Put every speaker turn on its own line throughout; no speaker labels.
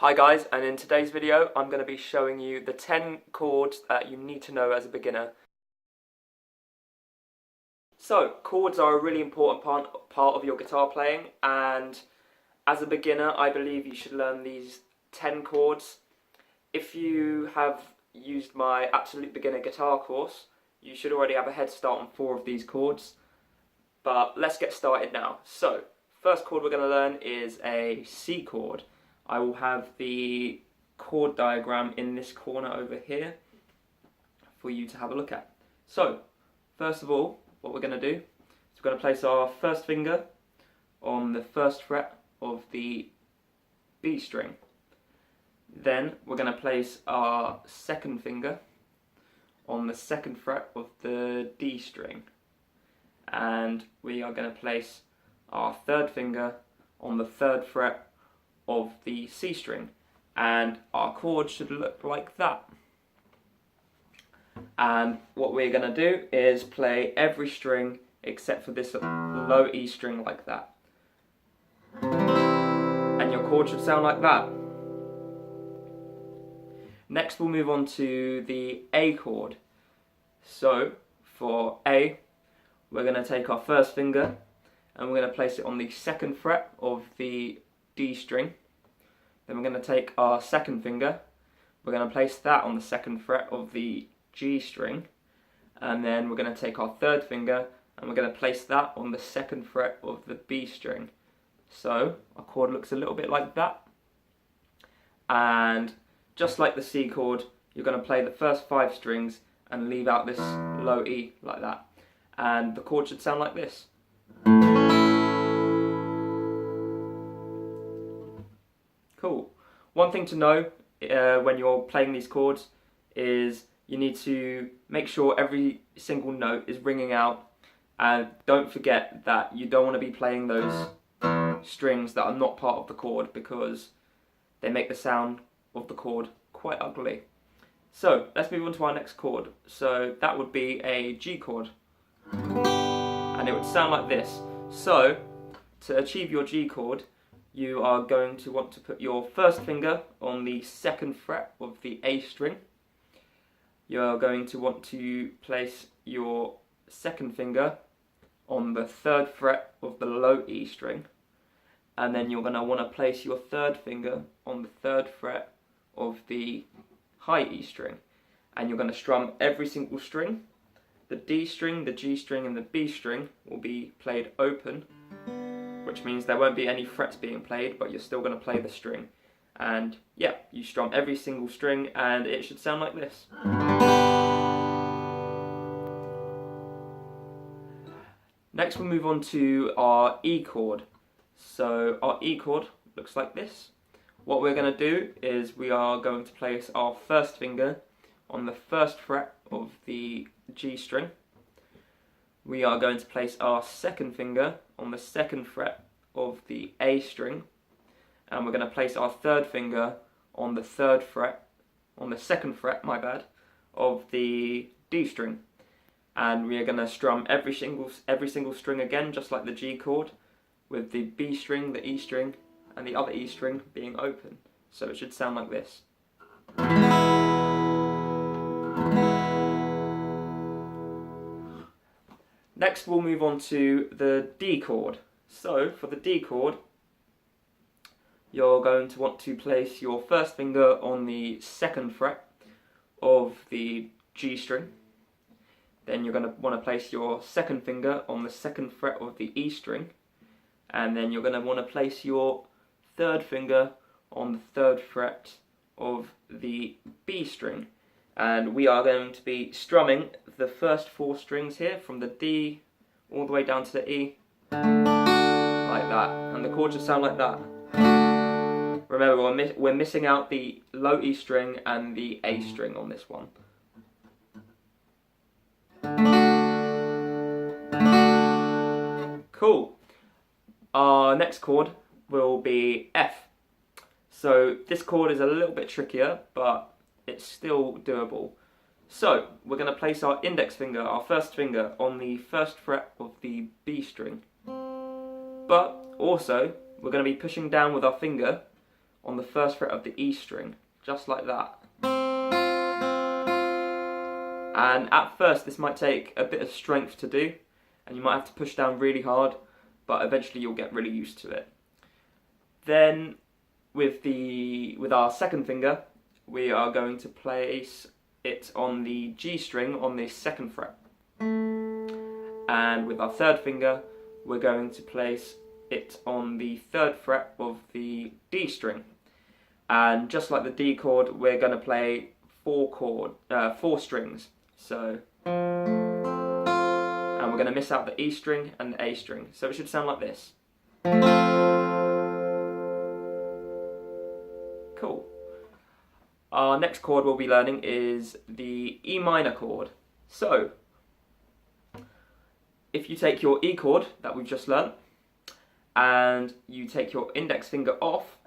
Hi guys, and in today's video I'm going to be showing you the 10 chords that you need to know as a beginner. So, chords are a really important part of your guitar playing, and as a beginner I believe you should learn these 10 chords. If you have used my Absolute Beginner Guitar course, you should already have a head start on 4 of these chords. But let's get started now. So, first chord we're going to learn is a C chord. I will have the chord diagram in this corner over here for you to have a look at. So, first of all, what we're going to do is we're going to place our first finger on the first fret of the B string. Then we're going to place our second finger on the second fret of the D string. And we are going to place our third finger on the third fret of the C string, and our chord should look like that. And what we're going to do is play every string except for this low E string like that, and your chord should sound like that. Next we'll move on to the A chord. So for A, we're going to take our first finger and we're going to place it on the second fret of the D string. Then we're going to take our second finger, we're going to place that on the second fret of the G string, and then we're going to take our third finger and we're going to place that on the second fret of the B string. So our chord looks a little bit like that. And just like the C chord, you're going to play the first 5 strings and leave out this low E like that. And the chord should sound like this. Cool. One thing to know when you're playing these chords is you need to make sure every single note is ringing out, and don't forget that you don't want to be playing those strings that are not part of the chord because they make the sound of the chord quite ugly. So let's move on to our next chord. So that would be a G chord, and it would sound like this. So to achieve your G chord, you are going to want to put your first finger on the second fret of the A string. You're going to want to place your second finger on the third fret of the low E string. And then you're going to want to place your third finger on the third fret of the high E string. And you're going to strum every single string. The D string, the G string and the B string will be played open, which means there won't be any frets being played, but you're still going to play the string. And yeah, you strum every single string and it should sound like this. Next we'll move on to our E chord. So our E chord looks like this. What we're going to do is we are going to place our first finger on the first fret of the G string. We are going to place our second finger on the second fret of the A string, and we're going to place our third finger on the third fret, on the second fret, of the D string. And we are going to strum every single string again, just like the G chord, with the B string, the E string, and the other E string being open. So it should sound like this. Next we'll move on to the D chord. So for the D chord, you're going to want to place your first finger on the second fret of the G string. Then you're going to want to place your second finger on the second fret of the E string. And then you're going to want to place your third finger on the third fret of the B string. And we are going to be strumming the first 4 strings here from the D all the way down to the E, like that, and the chord should sound like that. Remember, we're missing out the low E string and the A string on this one. Cool. Our next chord will be F. So this chord is a little bit trickier, but it's still doable. So we're going to place our index finger, our first finger, on the first fret of the B string. But also, we're going to be pushing down with our finger on the first fret of the E string, just like that. And at first this might take a bit of strength to do, and you might have to push down really hard, but eventually you'll get really used to it. Then with our second finger, we are going to place it on the G string on the second fret. And with our third finger, we're going to place it on the third fret of the D string. And just like the D chord, we're going to play four strings. So, and we're going to miss out the E string and the A string. So it should sound like this. Cool. Our next chord we'll be learning is the E minor chord. So, if you take your E chord that we've just learnt, and you take your index finger off,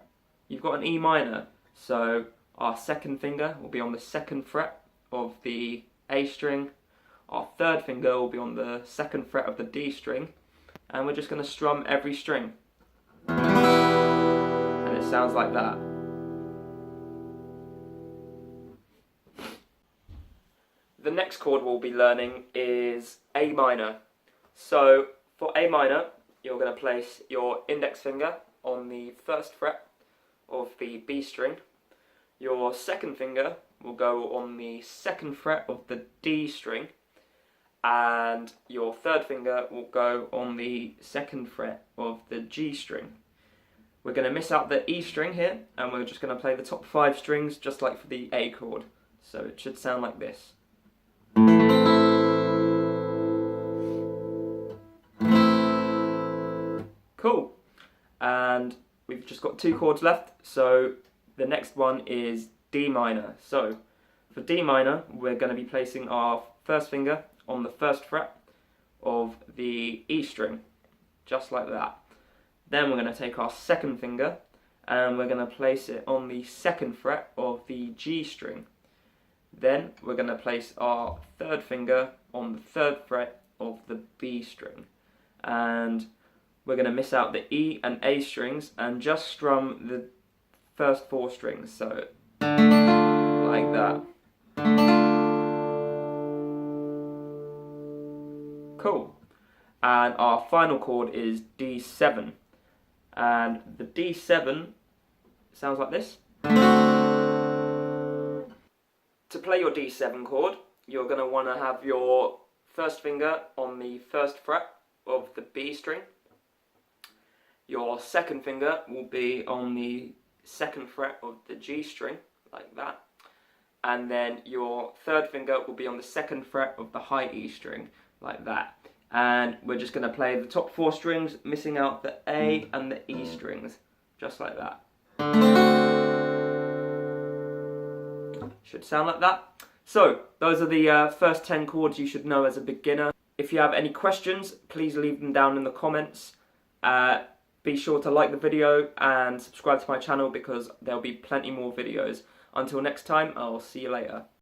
you've got an E minor. So our second finger will be on the second fret of the A string, our third finger will be on the second fret of the D string, and we're just going to strum every string. And it sounds like that. The next chord we'll be learning is A minor. So for A minor, you're going to place your index finger on the first fret of the B string. Your second finger will go on the second fret of the D string, and your third finger will go on the second fret of the G string. We're going to miss out the E string here, and we're just going to play the top 5 strings just like for the A chord. So it should sound like this. Cool. And we've just got 2 chords left, so the next one is D minor. So for D minor, we're going to be placing our first finger on the first fret of the E string, just like that. Then we're going to take our second finger and we're going to place it on the second fret of the G string. Then we're going to place our third finger on the third fret of the B string. And we're going to miss out the E and A strings and just strum the first 4 strings. So, like that. Cool. And our final chord is D7. And the D7 sounds like this. To play your D7 chord, you're going to want to have your first finger on the first fret of the B string. Your second finger will be on the second fret of the G string, like that. And then your third finger will be on the second fret of the high E string, like that. And we're just going to play the top 4 strings, missing out the A and the E strings, just like that. Should sound like that. So, those are the first 10 chords you should know as a beginner. If you have any questions, please leave them down in the comments. Be sure to like the video and subscribe to my channel because there'll be plenty more videos. Until next time, I'll see you later.